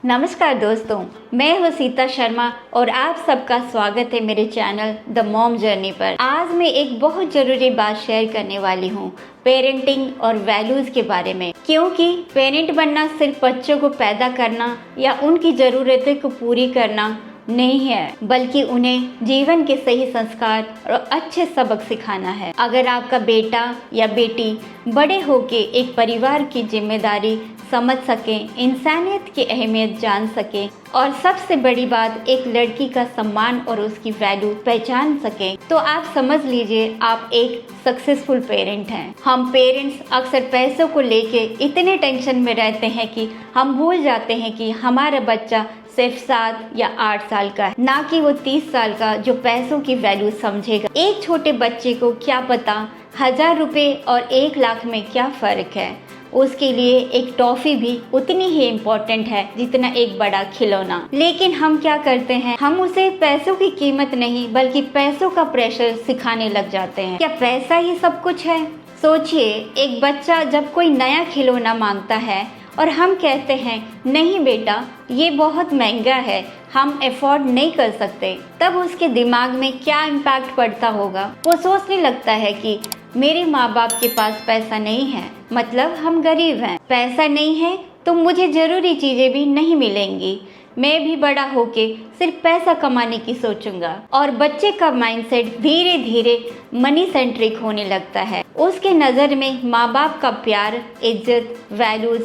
नमस्कार दोस्तों, मैं हूँ सीता शर्मा और आप सबका स्वागत है मेरे चैनल द मॉम जर्नी पर। आज मैं एक बहुत ज़रूरी बात शेयर करने वाली हूँ पेरेंटिंग और वैल्यूज़ के बारे में। क्योंकि पेरेंट बनना सिर्फ बच्चों को पैदा करना या उनकी ज़रूरतों को पूरी करना नहीं है, बल्कि उन्हें जीवन के सही संस्कार और अच्छे सबक सिखाना है। अगर आपका बेटा या बेटी बड़े होके एक परिवार की जिम्मेदारी समझ सके, इंसानियत की अहमियत जान सके और सबसे बड़ी बात एक लड़की का सम्मान और उसकी वैल्यू पहचान सके, तो आप समझ लीजिए आप एक सक्सेसफुल पेरेंट हैं। हम पेरेंट्स अक्सर पैसों को लेके इतने टेंशन में रहते हैं कि हम भूल जाते हैं कि हमारा बच्चा सिर्फ 7 या 8 साल का है, ना कि वो 30 साल का जो पैसों की वैल्यू समझेगा। एक छोटे बच्चे को क्या पता 1000 रुपए और 1 लाख में क्या फ़र्क है। उसके लिए एक टॉफ़ी भी उतनी ही इम्पोर्टेंट है जितना एक बड़ा खिलौना। लेकिन हम क्या करते हैं, हम उसे पैसों की कीमत नहीं बल्कि पैसों का प्रेशर सिखाने लग जाते हैं। क्या पैसा ही सब कुछ है? सोचिए, एक बच्चा जब कोई नया खिलौना मांगता है और हम कहते हैं नहीं बेटा ये बहुत महंगा है, हम अफोर्ड नहीं कर सकते, तब उसके दिमाग में क्या इम्पैक्ट पड़ता होगा। वो सोचने लगता है कि मेरे माँ बाप के पास पैसा नहीं है, मतलब हम गरीब हैं। पैसा नहीं है तो मुझे ज़रूरी चीज़ें भी नहीं मिलेंगी। मैं भी बड़ा होके सिर्फ पैसा कमाने की सोचूंगा। और बच्चे का माइंडसेट धीरे धीरे मनी सेंट्रिक होने लगता है। उसके नज़र में माँ बाप का प्यार, इज्जत, वैल्यूज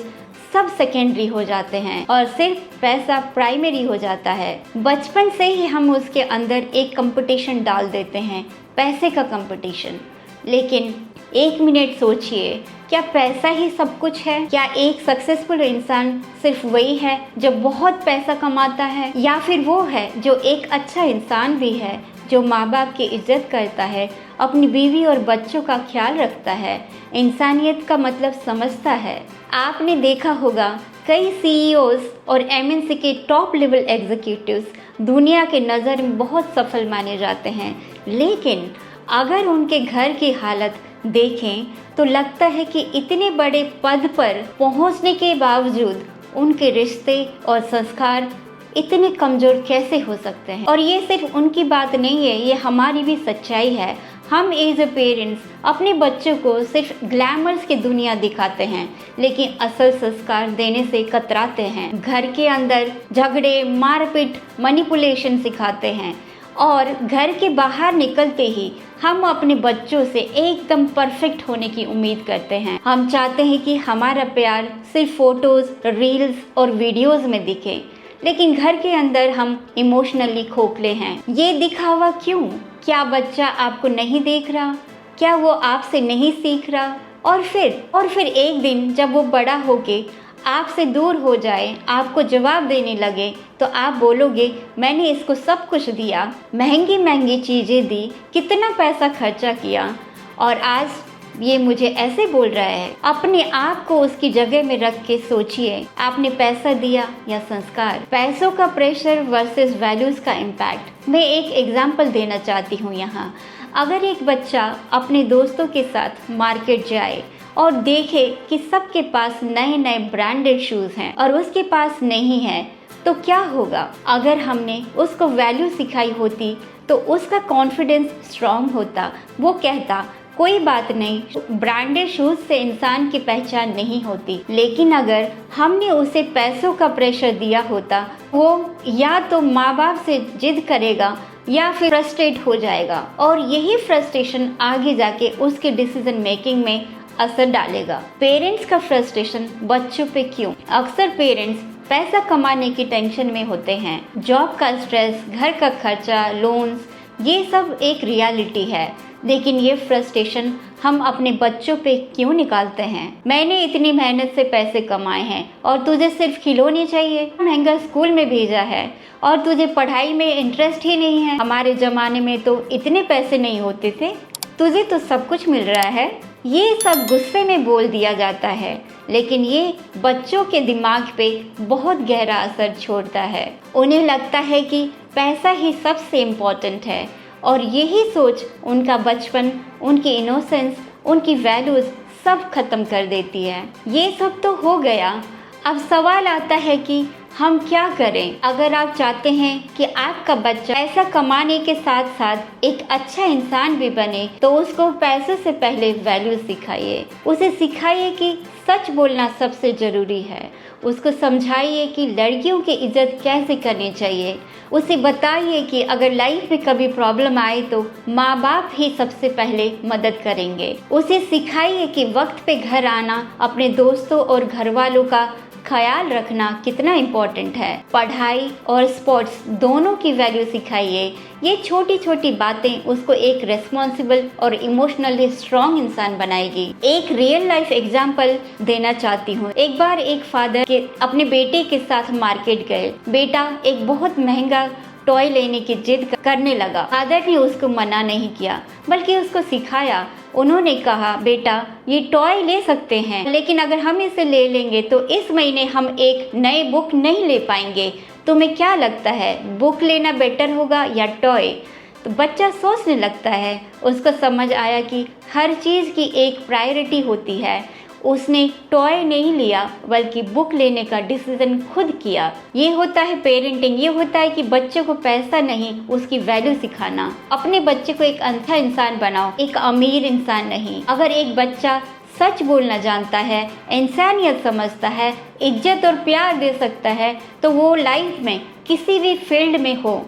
सब सेकेंडरी हो जाते हैं और सिर्फ पैसा प्राइमरी हो जाता है। बचपन से ही हम उसके अंदर एक कंपटीशन डाल देते हैं, पैसे का कंपटीशन। लेकिन एक मिनट सोचिए, क्या पैसा ही सब कुछ है? क्या एक सक्सेसफुल इंसान सिर्फ वही है जो बहुत पैसा कमाता है, या फिर वो है जो एक अच्छा इंसान भी है, जो माँ बाप की इज्जत करता है, अपनी बीवी और बच्चों का ख्याल रखता है, इंसानियत का मतलब समझता है? आपने देखा होगा कई CEOs और MNC के टॉप लेवल एग्जीक्यूटिव्स दुनिया के नज़र में बहुत सफल माने जाते हैं, लेकिन अगर उनके घर की हालत देखें तो लगता है कि इतने बड़े पद पर पहुंचने के बावजूद उनके रिश्ते और संस्कार इतने कमज़ोर कैसे हो सकते हैं। और ये सिर्फ उनकी बात नहीं है, ये हमारी भी सच्चाई है। हम एज ए पेरेंट्स अपने बच्चों को सिर्फ ग्लैमर्स की दुनिया दिखाते हैं, लेकिन असल संस्कार देने से कतराते हैं। घर के अंदर झगड़े, मारपीट, मैनिपुलेशन सिखाते हैं और घर के बाहर निकलते ही हम अपने बच्चों से एकदम परफेक्ट होने की उम्मीद करते हैं। हम चाहते हैं कि हमारा प्यार सिर्फ फोटोज़, रील्स और वीडियोज़ में दिखे, लेकिन घर के अंदर हम इमोशनली खोखले हैं। ये दिखावा क्यों? क्या बच्चा आपको नहीं देख रहा? क्या वो आपसे नहीं सीख रहा? और फिर एक दिन जब वो बड़ा होके आपसे दूर हो जाए, आपको जवाब देने लगे, तो आप बोलोगे मैंने इसको सब कुछ दिया, महंगी महंगी चीज़ें दी, कितना पैसा खर्चा किया, और आज ये मुझे ऐसे बोल रहा है। अपने आप को उसकी जगह में रख के सोचिए, आपने पैसा दिया या संस्कार? पैसों का प्रेशर वर्सेस वैल्यूज़ का इम्पैक्ट। मैं एक एग्जांपल देना चाहती हूँ यहाँ। अगर एक बच्चा अपने दोस्तों के साथ मार्केट जाए और देखे कि सबके पास नए नए ब्रांडेड शूज़ हैं और उसके पास नहीं है, तो क्या होगा? अगर हमने उसको वैल्यू सिखाई होती तो उसका कॉन्फिडेंस स्ट्रॉन्ग होता। वो कहता कोई बात नहीं, ब्रांडेड शूज से इंसान की पहचान नहीं होती। लेकिन अगर हमने उसे पैसों का प्रेशर दिया होता, वो या तो माँ बाप से जिद करेगा या फिर फ्रस्ट्रेट हो जाएगा, और यही फ्रस्ट्रेशन आगे जाके उसके डिसीजन मेकिंग में असर डालेगा। पेरेंट्स का फ्रस्ट्रेशन बच्चों पे क्यों? अक्सर पेरेंट्स पैसा कमाने की टेंशन में होते हैं। जॉब का स्ट्रेस, घर का खर्चा, लोन्स, ये सब एक रियलिटी है, लेकिन ये फ्रस्ट्रेशन हम अपने बच्चों पे क्यों निकालते हैं? मैंने इतनी मेहनत से पैसे कमाए हैं और तुझे सिर्फ खिलौने चाहिए, महंगा स्कूल में भेजा है और तुझे पढ़ाई में इंटरेस्ट ही नहीं है। हमारे ज़माने में तो इतने पैसे नहीं होते थे, तुझे तो सब कुछ मिल रहा है। ये सब गुस्से में बोल दिया जाता है, लेकिन ये बच्चों के दिमाग पे बहुत गहरा असर छोड़ता है। उन्हें लगता है कि पैसा ही सबसे इम्पोर्टेंट है, और यही सोच उनका बचपन, उनकी इनोसेंस, उनकी वैल्यूज़ सब खत्म कर देती है। ये सब तो हो गया, अब सवाल आता है कि हम क्या करें? अगर आप चाहते हैं कि आपका बच्चा पैसा कमाने के साथ साथ एक अच्छा इंसान भी बने, तो उसको पैसे से पहले वैल्यू सिखाइए। उसे सिखाइए कि सच बोलना सबसे ज़रूरी है। उसको समझाइए कि लड़कियों की इज्जत कैसे करनी चाहिए। उसे बताइए कि अगर लाइफ में कभी प्रॉब्लम आए तो माँ बाप ही सबसे पहले मदद करेंगे। उसे सिखाइए कि वक्त पे घर आना, अपने दोस्तों और घर वालों का ख्याल रखना कितना इम्पोर्टेंट है। पढ़ाई और स्पोर्ट्स दोनों की वैल्यू सिखाइए। ये छोटी छोटी बातें उसको एक रेस्पॉन्सिबल और इमोशनली स्ट्रॉन्ग इंसान बनाएगी। एक रियल लाइफ एग्जाम्पल देना चाहती हूँ। एक बार एक फादर के अपने बेटे के साथ मार्केट गए। बेटा एक बहुत महंगा टॉय लेने की जिद करने लगा। फादर ने उसको मना नहीं किया, बल्कि उसको सिखाया। उन्होंने कहा, बेटा ये टॉय ले सकते हैं, लेकिन अगर हम इसे ले लेंगे तो इस महीने हम एक नए बुक नहीं ले पाएंगे। तुम्हें क्या लगता है, बुक लेना बेटर होगा या टॉय? तो बच्चा सोचने लगता है। उसको समझ आया कि हर चीज़ की एक प्रायोरिटी होती है। उसने टॉय नहीं लिया, बल्कि बुक लेने का डिसीजन खुद किया। ये होता है पेरेंटिंग। ये होता है कि बच्चे को पैसा नहीं, उसकी वैल्यू सिखाना। अपने बच्चे को एक अच्छा इंसान बनाओ, एक अमीर इंसान नहीं। अगर एक बच्चा सच बोलना जानता है, इंसानियत समझता है, इज्जत और प्यार दे सकता है, तो वो लाइफ में किसी भी फील्ड में हो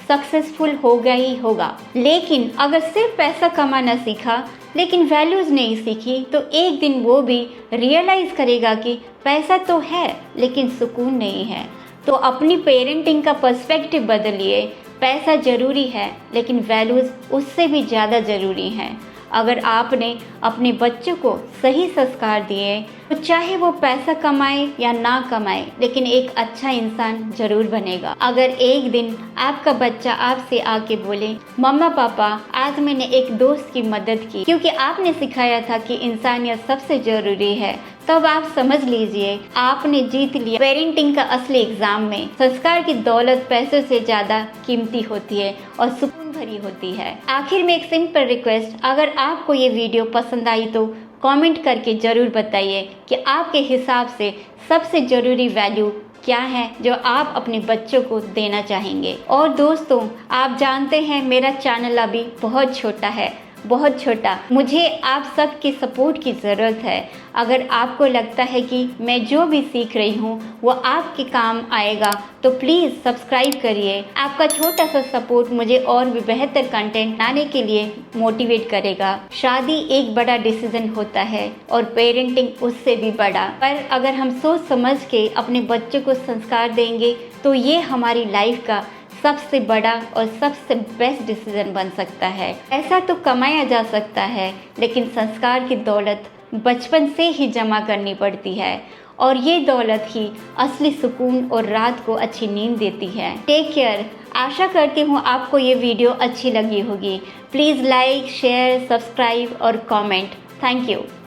सक्सेसफुल होगा ही होगा। लेकिन अगर सिर्फ पैसा कमाना सीखा लेकिन वैल्यूज़ नहीं सीखी, तो एक दिन वो भी रियलाइज़ करेगा कि पैसा तो है लेकिन सुकून नहीं है। तो अपनी पेरेंटिंग का पर्सपेक्टिव बदलिए। पैसा ज़रूरी है, लेकिन वैल्यूज़ उससे भी ज़्यादा ज़रूरी हैं। अगर आपने अपने बच्चों को सही संस्कार दिए, तो चाहे वो पैसा कमाए या ना कमाए, लेकिन एक अच्छा इंसान जरूर बनेगा। अगर एक दिन आपका बच्चा आपसे आके बोले, मम्मा पापा आज मैंने एक दोस्त की मदद की क्योंकि आपने सिखाया था कि इंसानियत सबसे जरूरी है, तब आप समझ लीजिए आपने जीत लिया पेरेंटिंग का असली एग्जाम में। संस्कार की दौलत पैसों से ज्यादा कीमती होती है और सुकून भरी होती है। आखिर में एक सिंपल रिक्वेस्ट, अगर आपको ये वीडियो पसंद आई तो कमेंट करके ज़रूर बताइए कि आपके हिसाब से सबसे ज़रूरी वैल्यू क्या है जो आप अपने बच्चों को देना चाहेंगे। और दोस्तों, आप जानते हैं मेरा चैनल अभी बहुत छोटा है, बहुत छोटा। मुझे आप सब की सपोर्ट की ज़रूरत है। अगर आपको लगता है कि मैं जो भी सीख रही हूँ वो आपके काम आएगा, तो प्लीज़ सब्सक्राइब करिए। आपका छोटा सा सपोर्ट मुझे और भी बेहतर कंटेंट लाने के लिए मोटिवेट करेगा। शादी एक बड़ा डिसीजन होता है और पेरेंटिंग उससे भी बड़ा, पर अगर हम सोच समझ के अपने बच्चों को संस्कार देंगे तो ये हमारी लाइफ का सबसे बड़ा और सबसे बेस्ट डिसीजन बन सकता है। ऐसा तो कमाया जा सकता है, लेकिन संस्कार की दौलत बचपन से ही जमा करनी पड़ती है, और ये दौलत ही असली सुकून और रात को अच्छी नींद देती है। Take care. आशा करती हूँ आपको ये वीडियो अच्छी लगी होगी। प्लीज़ लाइक, शेयर, सब्सक्राइब और कमेंट। Thank you.